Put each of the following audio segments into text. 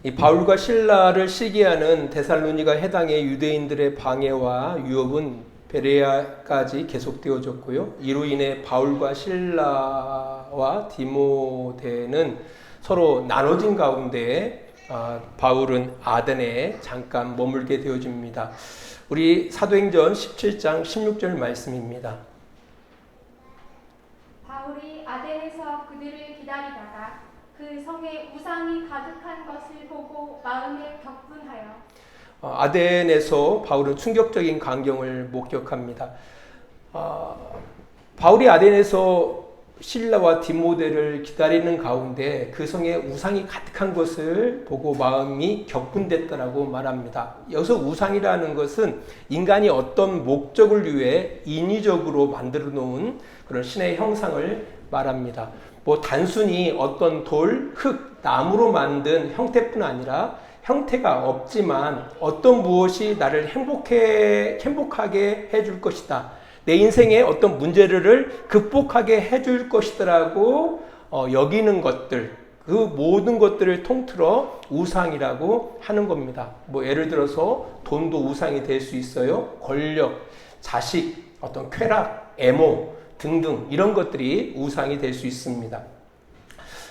이 바울과 실라를 시기하는 데살로니가 해당의 유대인들의 방해와 유업은 베레아까지 계속되어졌고요. 이로 인해 바울과 실라와 디모데는 서로 나눠진 가운데 바울은 아덴에 잠깐 머물게 되어집니다. 우리 사도행전 17장 16절 말씀입니다. 바울이 아덴에서 그들을 기다리다가 그 성에 우상이 가득한 것을 보고 마음에 격분하여 아덴에서 바울은 충격적인 광경을 목격합니다. 바울이 아덴에서 실라와 디모데를 기다리는 가운데 그 성에 우상이 가득한 것을 보고 마음이 격분됐다라고 말합니다. 여기서 우상이라는 것은 인간이 어떤 목적을 위해 인위적으로 만들어 놓은 그런 신의 형상을 말합니다. 뭐 단순히 어떤 돌, 흙, 나무로 만든 형태뿐 아니라 형태가 없지만 어떤 무엇이 나를 행복하게 해줄 것이다. 내 인생에 어떤 문제를 극복하게 해줄 것이다라고 여기는 것들, 그 모든 것들을 통틀어 우상이라고 하는 겁니다. 뭐 예를 들어서 돈도 우상이 될 수 있어요. 권력, 자식, 어떤 쾌락, 애모 등등 이런 것들이 우상이 될 수 있습니다.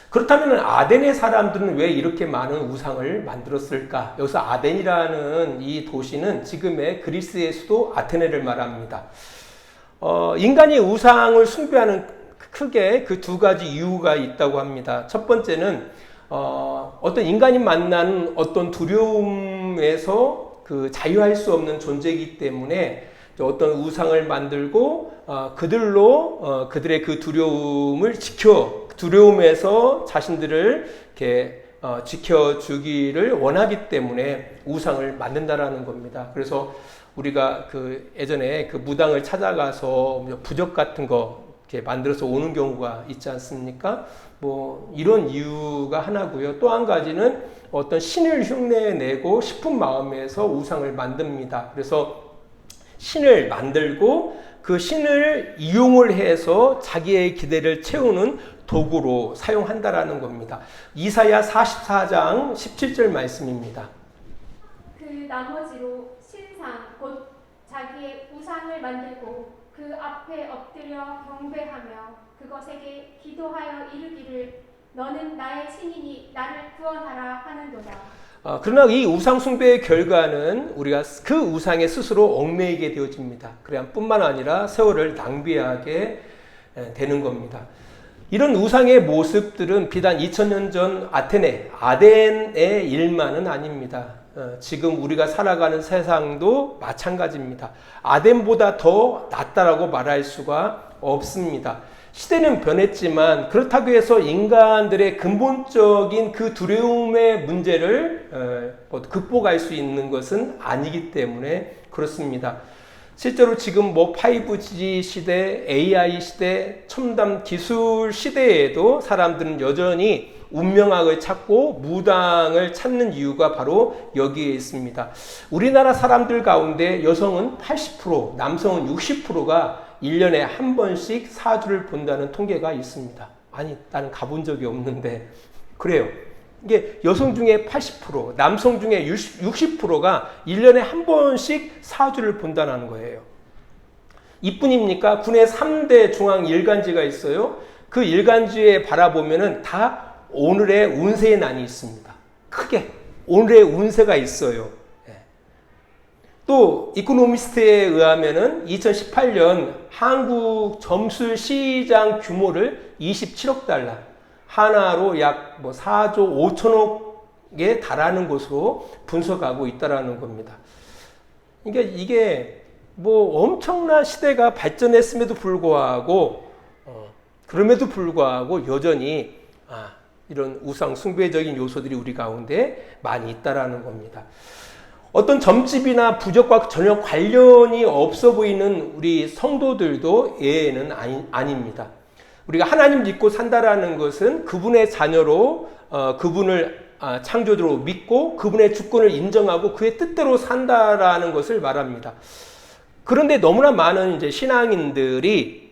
그렇다면 아덴의 사람들은 왜 이렇게 많은 우상을 만들었을까? 여기서 아덴이라는 이 도시는 지금의 그리스의 수도 아테네를 말합니다. 인간이 우상을 숭배하는 크게 그 두 가지 이유가 있다고 합니다. 첫 번째는 어떤 인간이 만나는 어떤 두려움에서 그 자유할 수 없는 존재이기 때문에 어떤 우상을 만들고 그들로 그들의 그 두려움에서 자신들을 이렇게 지켜주기를 원하기 때문에 우상을 만든다라는 겁니다. 그래서 우리가 그 예전에 그 무당을 찾아가서 부적 같은 거 이렇게 만들어서 오는 경우가 있지 않습니까? 뭐 이런 이유가 하나고요. 또 한 가지는 어떤 신을 흉내내고 싶은 마음에서 우상을 만듭니다. 그래서 신을 만들고 그 신을 이용을 해서 자기의 기대를 채우는 도구로 사용한다라는 겁니다. 이사야 44장 17절 말씀입니다. 그 나머지로 신상 곧 자기의 우상을 만들고 그 앞에 엎드려 경배하며 그것에게 기도하여 이르기를 너는 나의 신이니 나를 구원하라 하는도다. 그러나 이 우상 숭배의 결과는 우리가 그 우상에 스스로 얽매이게 되어집니다. 뿐만 아니라 세월을 낭비하게 되는 겁니다. 이런 우상의 모습들은 비단 2000년 전 아덴의 일만은 아닙니다. 지금 우리가 살아가는 세상도 마찬가지입니다. 아덴보다 더 낫다라고 말할 수가 없습니다. 시대는 변했지만 그렇다고 해서 인간들의 근본적인 그 두려움의 문제를 극복할 수 있는 것은 아니기 때문에 그렇습니다. 실제로 지금 5G 시대, AI 시대, 첨단 기술 시대에도 사람들은 여전히 운명학을 찾고 무당을 찾는 이유가 바로 여기에 있습니다. 우리나라 사람들 가운데 여성은 80%, 남성은 60%가 1년에 한 번씩 사주를 본다는 통계가 있습니다. 아니, 나는 가본 적이 없는데. 그래요. 이게 여성 중에 80%, 남성 중에 60%가 1년에 한 번씩 사주를 본다는 거예요. 이뿐입니까? 군의 3대 중앙 일간지가 있어요. 그 일간지에 바라보면은 다 오늘의 운세의 난이 있습니다. 크게 오늘의 운세가 있어요. 또 이코노미스트에 의하면은 2018년 한국 점술 시장 규모를 27억 달러, 하나로 약 4조 5천억에 달하는 것으로 분석하고 있다라는 겁니다. 이게 뭐 엄청난 시대가 발전했음에도 불구하고 그럼에도 불구하고 여전히 이런 우상 숭배적인 요소들이 우리 가운데 많이 있다라는 겁니다. 어떤 점집이나 부적과 전혀 관련이 없어 보이는 우리 성도들도 예외는 아닙니다. 우리가 하나님 믿고 산다라는 것은 그분의 자녀로 그분을 창조주로 믿고 그분의 주권을 인정하고 그의 뜻대로 산다라는 것을 말합니다. 그런데 너무나 많은 이제 신앙인들이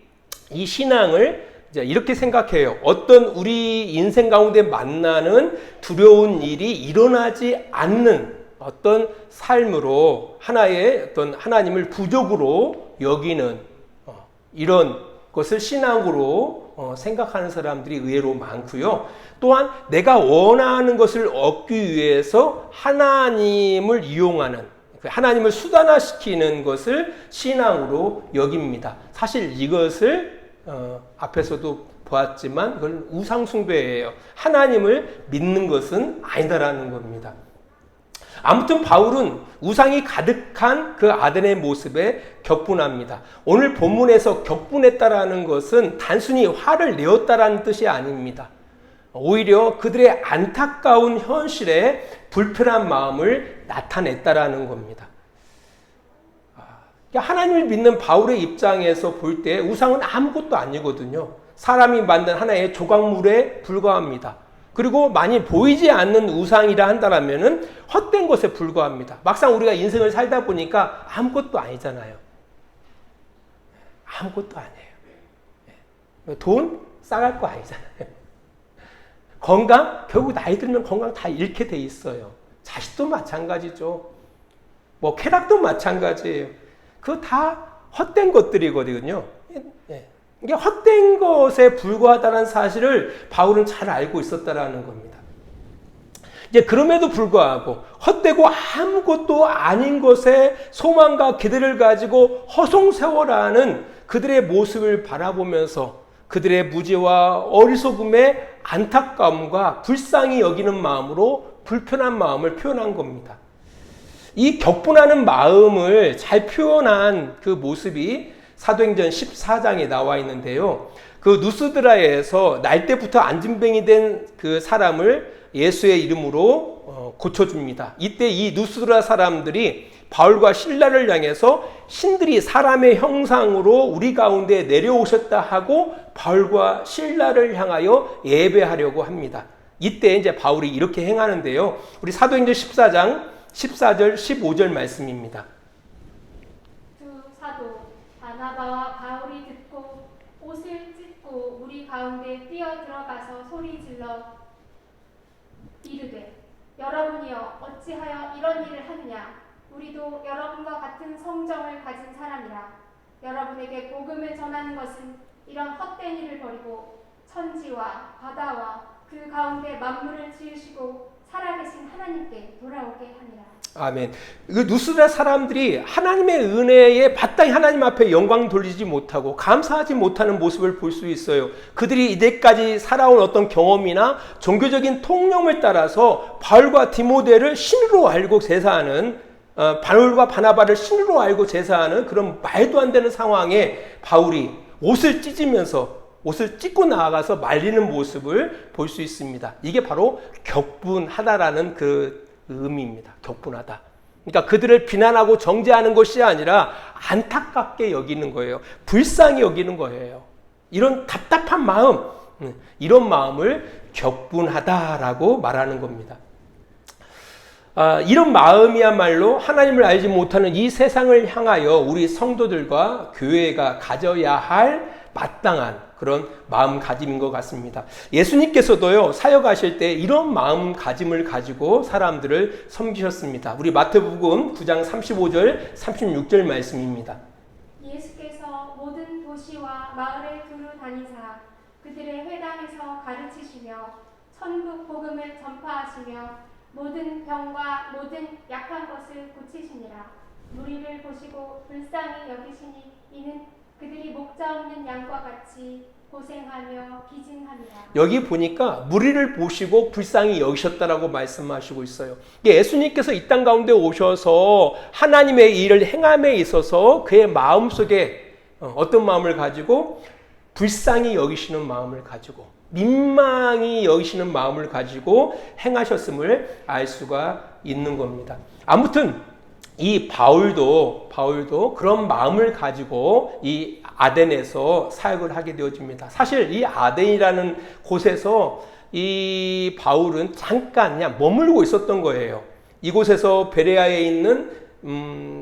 이 신앙을 이제 이렇게 생각해요. 어떤 우리 인생 가운데 만나는 두려운 일이 일어나지 않는 어떤 삶으로 하나의 어떤 하나님을 부족으로 여기는 이런 것을 신앙으로 생각하는 사람들이 의외로 많고요. 또한 내가 원하는 것을 얻기 위해서 하나님을 이용하는, 하나님을 수단화시키는 것을 신앙으로 여깁니다. 사실 이것을 앞에서도 보았지만 그건 우상숭배예요. 하나님을 믿는 것은 아니다라는 겁니다. 아무튼 바울은 우상이 가득한 그 아덴의 모습에 격분합니다. 오늘 본문에서 격분했다라는 것은 단순히 화를 내었다라는 뜻이 아닙니다. 오히려 그들의 안타까운 현실에 불편한 마음을 나타냈다라는 겁니다. 하나님을 믿는 바울의 입장에서 볼 때 우상은 아무것도 아니거든요. 사람이 만든 하나의 조각물에 불과합니다. 그리고 많이 보이지 않는 우상이라 한다면 헛된 것에 불과합니다. 막상 우리가 인생을 살다 보니까 아무것도 아니잖아요. 아무것도 아니에요. 돈 싸갈 거 아니잖아요. 건강, 결국 나이 들면 건강 다 잃게 돼 있어요. 자식도 마찬가지죠. 뭐 쾌락도 마찬가지예요. 그거 다 헛된 것들이거든요. 이게 헛된 것에 불과하다는 사실을 바울은 잘 알고 있었다라는 겁니다. 이제 그럼에도 불구하고 헛되고 아무것도 아닌 것에 소망과 기대를 가지고 허송세월하는 그들의 모습을 바라보면서 그들의 무지와 어리석음의 안타까움과 불쌍히 여기는 마음으로 불편한 마음을 표현한 겁니다. 이 격분하는 마음을 잘 표현한 그 모습이 사도행전 14장에 나와 있는데요. 그 누스드라에서 날 때부터 안진뱅이 된 그 사람을 예수의 이름으로 고쳐줍니다. 이때 이 누스드라 사람들이 바울과 실라를 향해서 신들이 사람의 형상으로 우리 가운데 내려오셨다 하고 바울과 실라를 향하여 예배하려고 합니다. 이때 이제 바울이 이렇게 행하는데요. 우리 사도행전 14장 14절 15절 말씀입니다. 두 사도 바나바와 바울이 듣고 옷을 찢고 우리 가운데 뛰어 들어가서 소리 질러 이르되 여러분이여 어찌하여 이런 일을 하느냐 우리도 여러분과 같은 성정을 가진 사람이라 여러분에게 복음을 전하는 것은 이런 헛된 일을 버리고 천지와 바다와 그 가운데 만물을 지으시고 살아계신 하나님께 돌아오게 하니라. 아멘. 그 누스드라 사람들이 하나님의 은혜에 마땅히 하나님 앞에 영광 돌리지 못하고 감사하지 못하는 모습을 볼 수 있어요. 그들이 이제까지 살아온 어떤 경험이나 종교적인 통념을 따라서 바울과 디모데를 신으로 알고 제사하는 바울과 바나바를 신으로 알고 제사하는 그런 말도 안 되는 상황에 바울이 옷을 찢고 나아가서 말리는 모습을 볼 수 있습니다. 이게 바로 격분하다라는 그 의미입니다. 격분하다. 그러니까 그들을 비난하고 정죄하는 것이 아니라 안타깝게 여기는 거예요. 불쌍히 여기는 거예요. 이런 답답한 마음, 이런 마음을 격분하다라고 말하는 겁니다. 이런 마음이야말로 하나님을 알지 못하는 이 세상을 향하여 우리 성도들과 교회가 가져야 할 마땅한 그런 마음가짐인 것 같습니다. 예수님께서도요, 사역하실 때 이런 마음가짐을 가지고 사람들을 섬기셨습니다. 우리 마태복음 9장 35절, 36절 말씀입니다. 예수께서 모든 도시와 마을에 두루 다니사 그들의 회당에서 가르치시며 천국 복음을 전파하시며 모든 병과 모든 약한 것을 고치시니라. 무리를 보시고 불쌍히 여기시니 이는 그들이 목자 없는 양과 같이 고생하며 기진하니라. 여기 보니까 무리를 보시고 불쌍히 여기셨다라고 말씀하시고 있어요. 예수님께서 이 땅 가운데 오셔서 하나님의 일을 행함에 있어서 그의 마음속에 어떤 마음을 가지고 불쌍히 여기시는 마음을 가지고 민망히 여기시는 마음을 가지고 행하셨음을 알 수가 있는 겁니다. 아무튼 이 바울도 그런 마음을 가지고 이 아덴에서 사역을 하게 되어집니다. 사실 이 아덴이라는 곳에서 이 바울은 잠깐 그냥 머물고 있었던 거예요. 이곳에서 베레아에 있는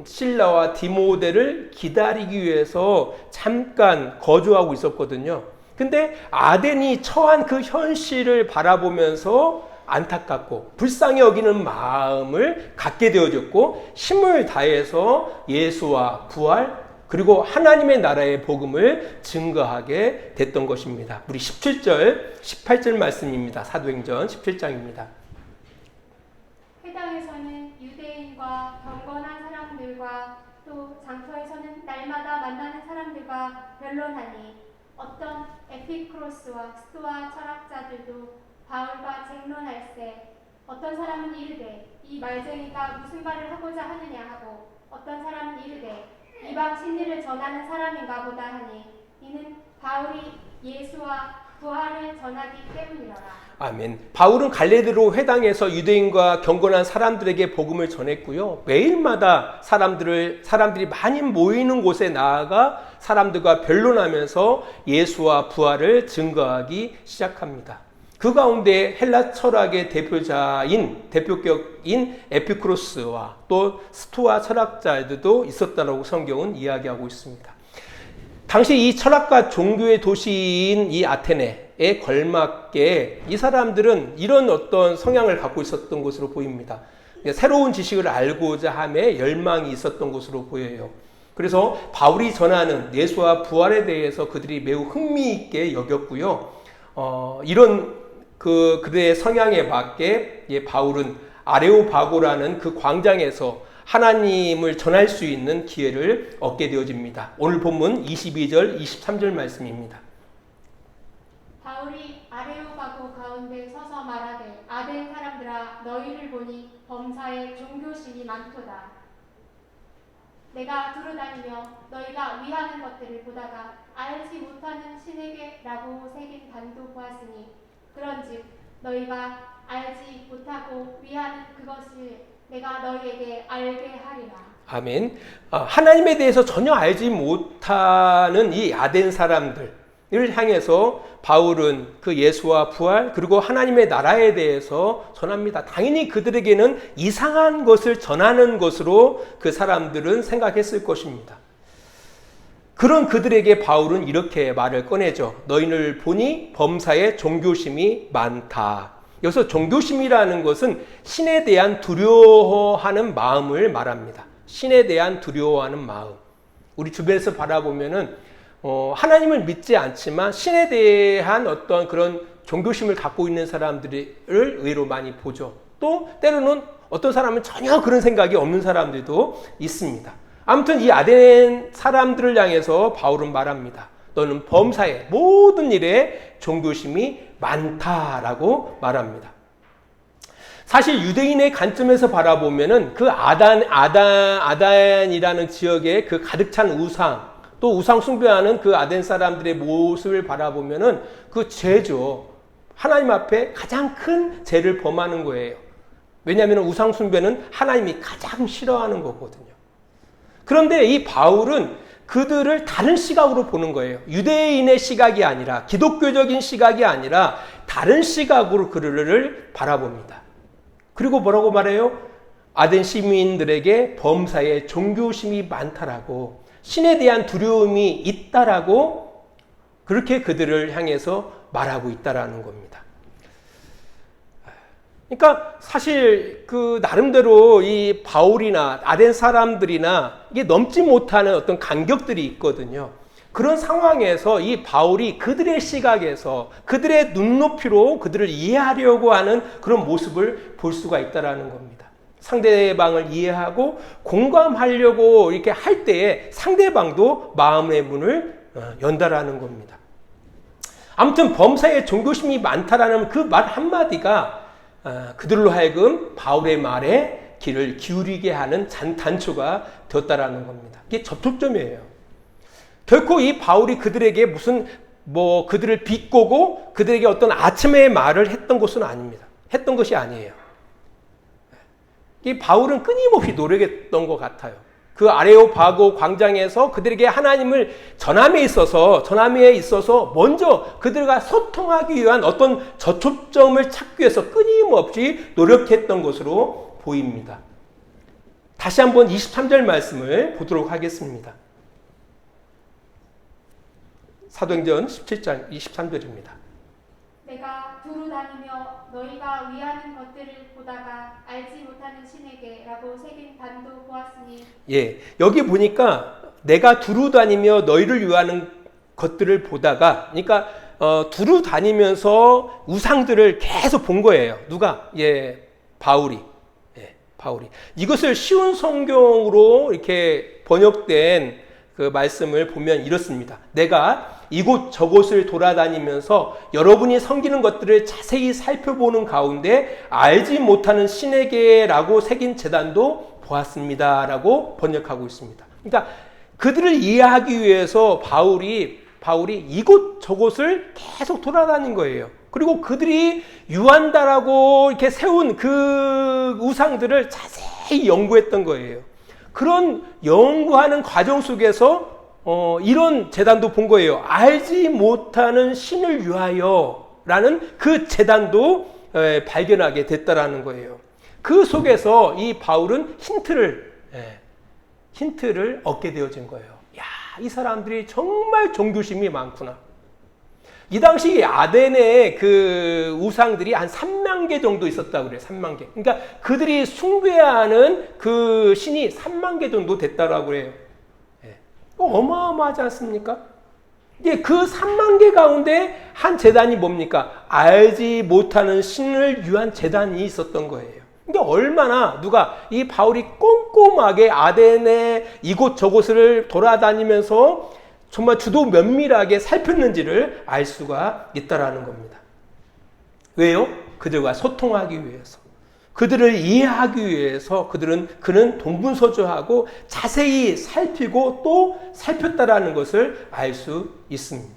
실라와 디모데를 기다리기 위해서 잠깐 거주하고 있었거든요. 근데 아덴이 처한 그 현실을 바라보면서 안타깝고 불쌍히 여기는 마음을 갖게 되어졌고 힘을 다해서 예수와 부활 그리고 하나님의 나라의 복음을 증거하게 됐던 것입니다. 우리 17절, 18절 말씀입니다. 사도행전 17장입니다. 회당에서는 유대인과 경건한 사람들과 또 장터에서는 날마다 만나는 사람들과 변론하니 어떤 에피크로스와 스토아 철학자들도 바울과 쟁론할세 어떤 사람은 이르되 이 말쟁이가 무슨 말을 하고자 하느냐 하고 어떤 사람은 이르되 이방 진리를 전하는 사람인가 보다 하니 이는 바울이 예수와 부활을 전하기 때문이더라. 아멘. 바울은 갈레드로 회당에서 유대인과 경건한 사람들에게 복음을 전했고요. 매일마다 사람들이 많이 모이는 곳에 나아가 사람들과 변론하면서 예수와 부활을 증거하기 시작합니다. 그 가운데 헬라 철학의 대표격인 에피쿠로스와 또 스토아 철학자들도 있었다고 성경은 이야기하고 있습니다. 당시 이 철학과 종교의 도시인 이 아테네에 걸맞게 이 사람들은 이런 어떤 성향을 갖고 있었던 것으로 보입니다. 새로운 지식을 알고자 함에 열망이 있었던 것으로 보여요. 그래서 바울이 전하는 예수와 부활에 대해서 그들이 매우 흥미있게 여겼고요. 이런 그들의 성향에 맞게 바울은 아레오바고라는 그 광장에서 하나님을 전할 수 있는 기회를 얻게 되어집니다. 오늘 본문 22절, 23절 말씀입니다. 바울이 아레오바고 가운데 서서 말하되 아덴 사람들아 너희를 보니 범사에 종교심이 많도다. 내가 두루다니며 너희가 위하는 것들을 보다가 알지 못하는 신에게라고 새긴 단도 보았으니 그런즉 너희가 알지 못하고 위하는 그것을 내가 너희에게 알게 하리라. 아멘. 하나님에 대해서 전혀 알지 못하는 이 아덴 사람들을 향해서 바울은 그 예수와 부활 그리고 하나님의 나라에 대해서 전합니다. 당연히 그들에게는 이상한 것을 전하는 것으로 그 사람들은 생각했을 것입니다. 그런 그들에게 바울은 이렇게 말을 꺼내죠. 너희를 보니 범사에 종교심이 많다. 여기서 종교심이라는 것은 신에 대한 두려워하는 마음을 말합니다. 신에 대한 두려워하는 마음. 우리 주변에서 바라보면은 하나님을 믿지 않지만 신에 대한 어떤 그런 종교심을 갖고 있는 사람들을 의외로 많이 보죠. 또 때로는 어떤 사람은 전혀 그런 생각이 없는 사람들도 있습니다. 아무튼 이 아덴 사람들을 향해서 바울은 말합니다. 너는 범사에 모든 일에 종교심이 많다라고 말합니다. 사실 유대인의 관점에서 바라보면은 그 아단이라는 지역에 그 가득 찬 우상, 또 우상 숭배하는 그 아덴 사람들의 모습을 바라보면은 그 죄죠. 하나님 앞에 가장 큰 죄를 범하는 거예요. 왜냐하면 우상 숭배는 하나님이 가장 싫어하는 거거든요. 그런데 이 바울은 그들을 다른 시각으로 보는 거예요. 유대인의 시각이 아니라 기독교적인 시각이 아니라 다른 시각으로 그들을 바라봅니다. 그리고 뭐라고 말해요? 아덴 시민들에게 범사에 종교심이 많다라고 신에 대한 두려움이 있다라고 그렇게 그들을 향해서 말하고 있다라는 겁니다. 그러니까 사실 그 나름대로 이 바울이나 아덴 사람들이나 이게 넘지 못하는 어떤 간격들이 있거든요. 그런 상황에서 이 바울이 그들의 시각에서 그들의 눈높이로 그들을 이해하려고 하는 그런 모습을 볼 수가 있다라는 겁니다. 상대방을 이해하고 공감하려고 이렇게 할 때에 상대방도 마음의 문을 연다라는 겁니다. 아무튼 범사에 종교심이 많다라는 그 말 한마디가 그들로 하여금 바울의 말에 귀를 기울이게 하는 단초가 되었다라는 겁니다. 이게 접촉점이에요. 결코 이 바울이 그들에게 그들을 비꼬고 그들에게 어떤 아첨의 말을 했던 것은 아닙니다. 했던 것이 아니에요. 이 바울은 끊임없이 노력했던 것 같아요. 그 아레오바고 광장에서 그들에게 하나님을 전함에 있어서 먼저 그들과 소통하기 위한 어떤 접촉점을 찾기 위해서 끊임없이 노력했던 것으로 보입니다. 다시 한번 23절 말씀을 보도록 하겠습니다. 사도행전 17장 23절입니다. 내가 두루 다니며 너희가 위하는 것들을 보다가 알지 못하는 신에게 라고 새긴 단도 보았으니. 예, 여기 보니까 내가 두루 다니며 너희를 위하는 것들을 보다가, 그러니까 두루 다니면서 우상들을 계속 본 거예요. 누가? 예, 바울이. 예, 바울이. 이것을 쉬운 성경으로 이렇게 번역된 그 말씀을 보면 이렇습니다. 내가 이곳 저곳을 돌아다니면서 여러분이 섬기는 것들을 자세히 살펴보는 가운데 알지 못하는 신에게라고 새긴 제단도 보았습니다. 라고 번역하고 있습니다. 그러니까 그들을 이해하기 위해서 바울이 이곳 저곳을 계속 돌아다닌 거예요. 그리고 그들이 유한다라고 이렇게 세운 그 우상들을 자세히 연구했던 거예요. 그런 연구하는 과정 속에서 이런 제단도 본 거예요. 알지 못하는 신을 위하여 라는 그 제단도 발견하게 됐다라는 거예요. 그 속에서 이 바울은 힌트를 얻게 되어진 거예요. 야, 이 사람들이 정말 종교심이 많구나. 이 당시 아덴의 그 우상들이 한 3만 개 정도 있었다고 그래요. 3만 개. 그러니까 그들이 숭배하는 그 신이 3만 개 정도 됐다라고 그래요. 어마어마하지 않습니까? 이제 그 3만 개 가운데 한 제단이 뭡니까? 알지 못하는 신을 위한 제단이 있었던 거예요. 이게 얼마나 이 바울이 꼼꼼하게 아덴의 이곳 저곳을 돌아다니면서 정말 주도 면밀하게 살폈는지를 알 수가 있다라는 겁니다. 왜요? 그들과 소통하기 위해서. 그들을 이해하기 위해서 그는 동분서주하고 자세히 살피고 또 살폈다라는 것을 알 수 있습니다.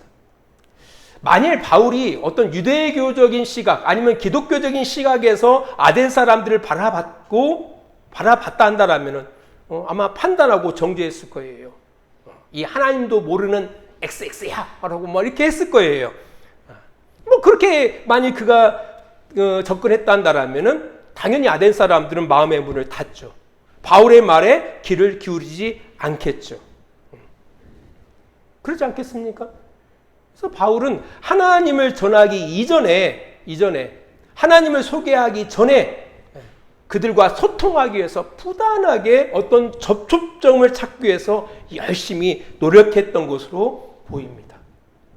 만일 바울이 어떤 유대교적인 시각 아니면 기독교적인 시각에서 아덴 사람들을 바라봤다 한다라면 아마 판단하고 정죄했을 거예요. 이 하나님도 모르는 XX야 라고 이렇게 했을 거예요. 그렇게 만일 그가 접근했다 한다라면 당연히 아덴 사람들은 마음의 문을 닫죠. 바울의 말에 귀를 기울이지 않겠죠. 그렇지 않겠습니까? 그래서 바울은 하나님을 전하기 이전에 하나님을 소개하기 전에 그들과 소통하기 위해서 부단하게 어떤 접촉점을 찾기 위해서 열심히 노력했던 것으로 보입니다.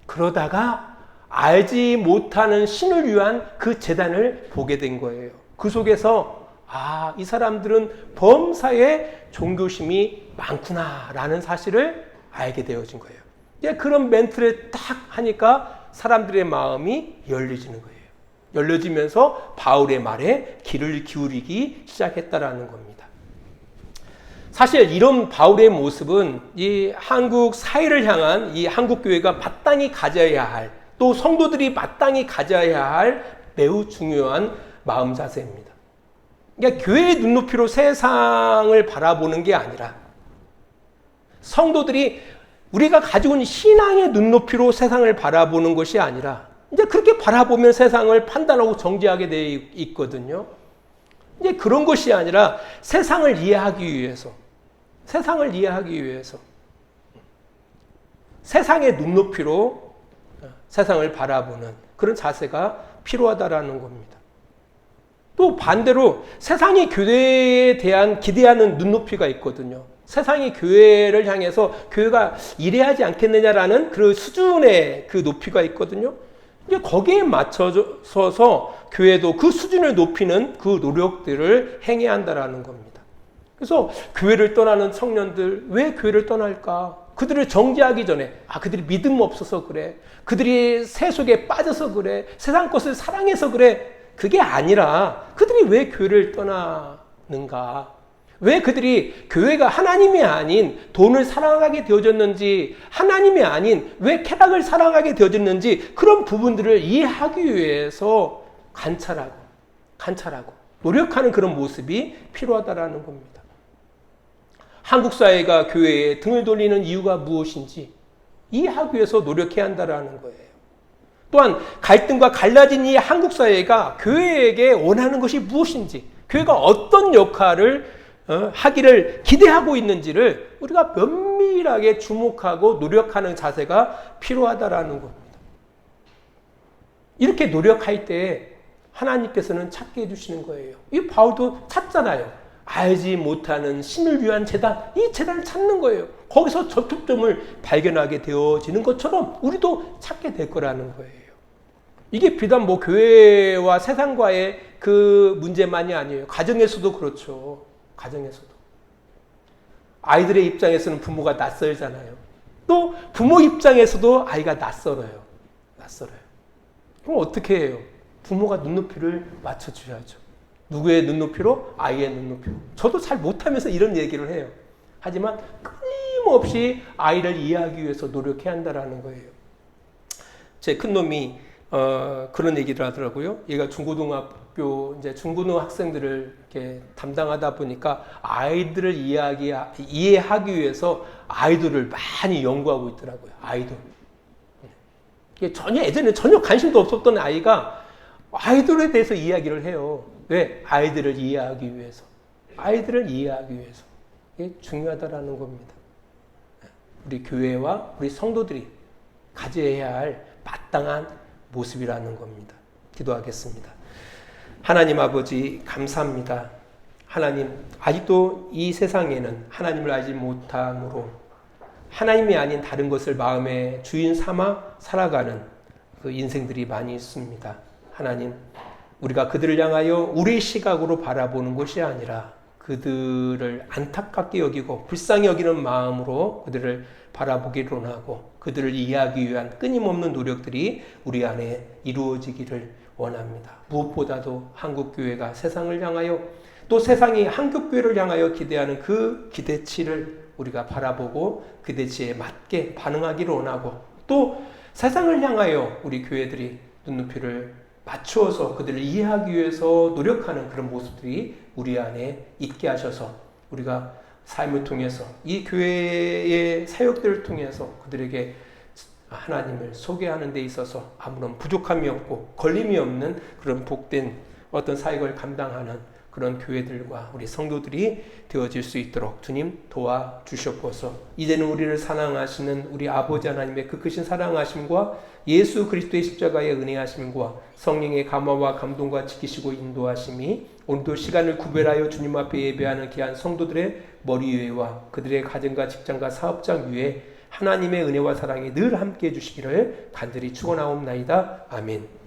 그러다가 알지 못하는 신을 위한 그 제단을 보게 된 거예요. 그 속에서 이 사람들은 범사에 종교심이 많구나라는 사실을 알게 되어진 거예요. 그런 멘트를 딱 하니까 사람들의 마음이 열려지는 거예요. 열려지면서 바울의 말에 귀를 기울이기 시작했다라는 겁니다. 사실 이런 바울의 모습은 이 한국 사회를 향한 이 한국 교회가 마땅히 가져야 할, 또 성도들이 마땅히 가져야 할 매우 중요한 마음 자세입니다. 그러니까 교회의 눈높이로 세상을 바라보는 게 아니라 성도들이 우리가 가지고 있는 신앙의 눈높이로 세상을 바라보는 것이 아니라 이제 그렇게 바라보면 세상을 판단하고 정죄하게 되어 있거든요. 이제 그런 것이 아니라 세상을 이해하기 위해서 세상의 눈높이로 세상을 바라보는 그런 자세가 필요하다라는 겁니다. 또 반대로 세상이 교회에 대한 기대하는 눈높이가 있거든요. 세상이 교회를 향해서 교회가 이래야 하지 않겠느냐라는 그 수준의 그 높이가 있거든요. 이제 거기에 맞춰서서 교회도 그 수준을 높이는 그 노력들을 행해야 한다라는 겁니다. 그래서 교회를 떠나는 청년들, 왜 교회를 떠날까? 그들을 정죄하기 전에 그들이 믿음 없어서 그래. 그들이 세속에 빠져서 그래. 세상 것을 사랑해서 그래. 그게 아니라 그들이 왜 교회를 떠나는가? 왜 그들이 교회가 하나님이 아닌 돈을 사랑하게 되어졌는지, 하나님이 아닌 왜 쾌락을 사랑하게 되어졌는지 그런 부분들을 이해하기 위해서 관찰하고 노력하는 그런 모습이 필요하다라는 겁니다. 한국 사회가 교회에 등을 돌리는 이유가 무엇인지 이해하기 위해서 노력해야 한다라는 거예요. 또한 갈등과 갈라진 이 한국 사회가 교회에게 원하는 것이 무엇인지, 교회가 어떤 역할을 하기를 기대하고 있는지를 우리가 면밀하게 주목하고 노력하는 자세가 필요하다라는 겁니다. 이렇게 노력할 때 하나님께서는 찾게 해주시는 거예요. 이 바울도 찾잖아요. 알지 못하는 신을 위한 제단, 이 제단을 찾는 거예요. 거기서 접촉점을 발견하게 되어지는 것처럼 우리도 찾게 될 거라는 거예요. 이게 비단 뭐 교회와 세상과의 그 문제만이 아니에요. 가정에서도 그렇죠. 가정에서도. 아이들의 입장에서는 부모가 낯설잖아요. 또 부모 입장에서도 아이가 낯설어요. 낯설어요. 그럼 어떻게 해요? 부모가 눈높이를 맞춰줘야죠. 누구의 눈높이로? 아이의 눈높이로. 저도 잘 못하면서 이런 얘기를 해요. 하지만 끊임없이 아이를 이해하기 위해서 노력해야 한다는 거예요. 제 큰놈이 그런 얘기를 하더라고요. 얘가 중고등학교 이제 중고등 학생들을 이렇게 담당하다 보니까 아이들을 이해하기 위해서 아이돌을 많이 연구하고 있더라고요. 아이돌. 예전에 전혀 관심도 없었던 아이가 아이돌에 대해서 이야기를 해요. 왜? 아이들을 이해하기 위해서. 아이들을 이해하기 위해서. 이게 중요하다라는 겁니다. 우리 교회와 우리 성도들이 가져야 할 마땅한 모습이라는 겁니다. 기도하겠습니다. 하나님 아버지 감사합니다. 하나님 아직도 이 세상에는 하나님을 알지 못함으로 하나님이 아닌 다른 것을 마음의 주인 삼아 살아가는 그 인생들이 많이 있습니다. 하나님 우리가 그들을 향하여 우리의 시각으로 바라보는 것이 아니라 그들을 안타깝게 여기고 불쌍히 여기는 마음으로 그들을 바라보기를 원하고 그들을 이해하기 위한 끊임없는 노력들이 우리 안에 이루어지기를 원합니다. 무엇보다도 한국교회가 세상을 향하여 또 세상이 한국교회를 향하여 기대하는 그 기대치를 우리가 바라보고 그 기대치에 맞게 반응하기를 원하고 또 세상을 향하여 우리 교회들이 눈높이를 맞추어서 그들을 이해하기 위해서 노력하는 그런 모습들이 우리 안에 있게 하셔서 우리가 삶을 통해서 이 교회의 사역들을 통해서 그들에게 하나님을 소개하는 데 있어서 아무런 부족함이 없고 걸림이 없는 그런 복된 어떤 사역을 감당하는 그런 교회들과 우리 성도들이 되어질 수 있도록 주님 도와주셨고서 이제는 우리를 사랑하시는 우리 아버지 하나님의 그 크신 사랑하심과 예수 그리스도의 십자가의 은혜하심과 성령의 감화와 감동과 지키시고 인도하심이 오늘도 시간을 구별하여 주님 앞에 예배하는 귀한 성도들의 머리 위에와 그들의 가정과 직장과 사업장 위에 하나님의 은혜와 사랑이 늘 함께해 주시기를 간절히 축원하옵나이다. 아멘.